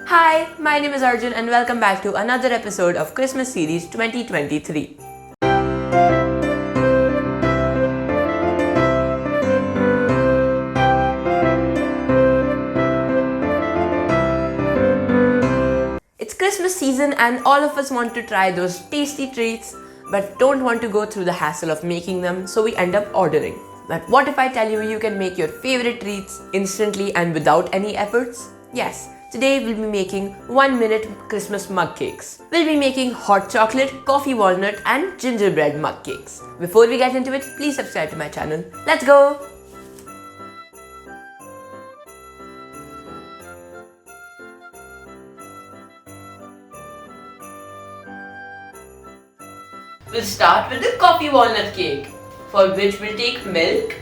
Hi, my name is Arjun and welcome back to another episode of Christmas Series 2023. It's Christmas season and all of us want to try those tasty treats but don't want to go through the hassle of making them, so we end up ordering. But what if I tell you can make your favorite treats instantly and without any efforts? Yes. Today we'll be making 1-minute Christmas mug cakes. We'll be making hot chocolate, coffee walnut and gingerbread mug cakes. Before we get into it, please subscribe to my channel. Let's go! We'll start with the coffee walnut cake, for which we'll take milk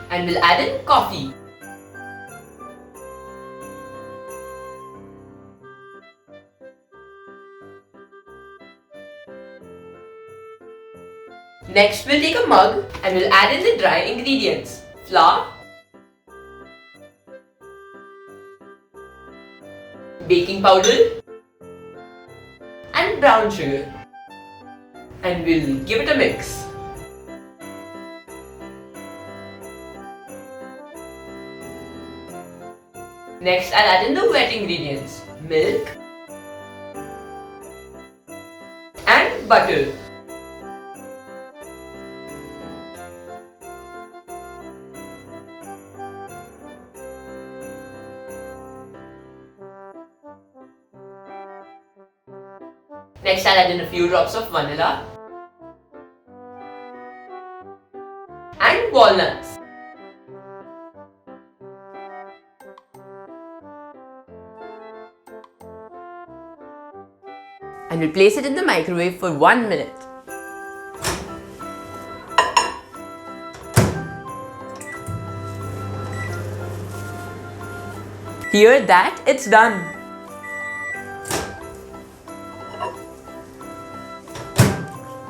and we'll add in coffee. Next, we'll take a mug and we'll add in the dry ingredients: flour, baking powder, and brown sugar. And we'll give it a mix. Next, I'll add in the wet ingredients: milk and butter. Next, I'll add in a few drops of vanilla and walnuts. And we'll place it in the microwave for 1 minute. Hear that? It's done.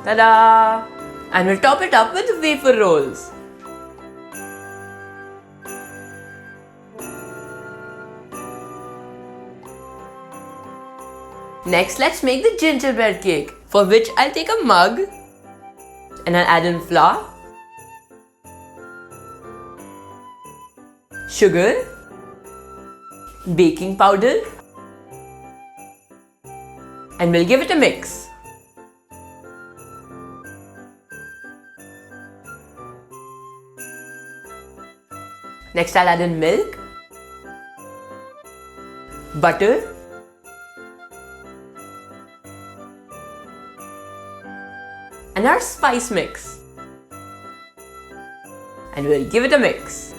Ta-da! And we'll top it up with wafer rolls. Next, let's make the gingerbread cake, for which I'll take a mug and I'll add in flour, sugar, baking powder, and we'll give it a mix. Next, I'll add in milk, butter, and our spice mix. And we'll give it a mix.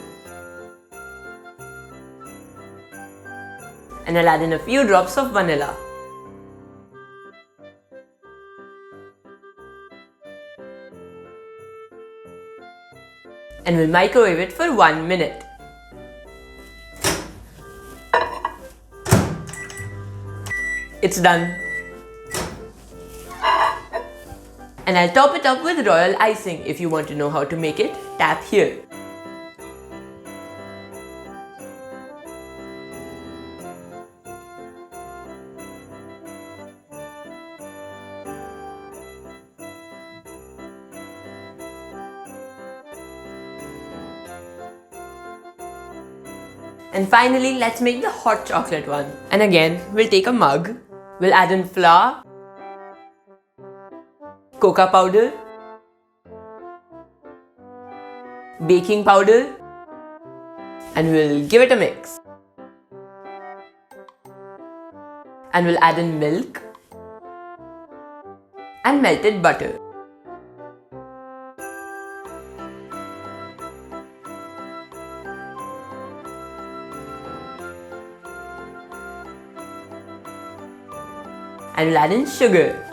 And I'll add in a few drops of vanilla. And we'll microwave it for 1 minute. It's done. And I'll top it up with royal icing. If you want to know how to make it, tap here. And finally, let's make the hot chocolate one. And again, we'll take a mug. We'll add in flour, cocoa powder, baking powder, and we'll give it a mix. And we'll add in milk and melted butter. And we'll add in sugar.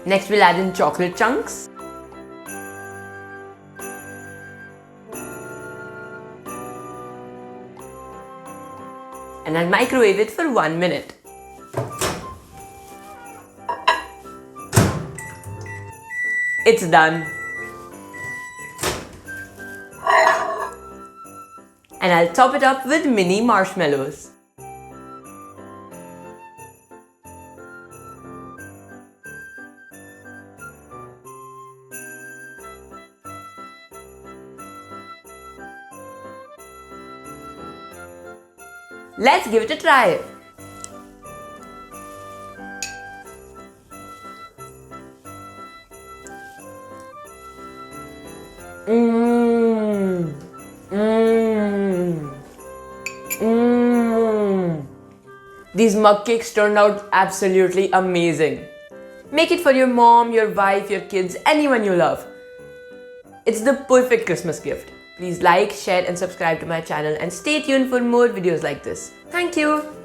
Next, we'll add in chocolate chunks. And I'll microwave it for 1 minute. It's done. and I'll top it up with mini marshmallows. Let's give it a try. Mmm. Mmm. Mmm. These mug cakes turned out absolutely amazing. Make it for your mom, your wife, your kids, anyone you love. It's the perfect Christmas gift. Please like, share and subscribe to my channel and stay tuned for more videos like this. Thank you.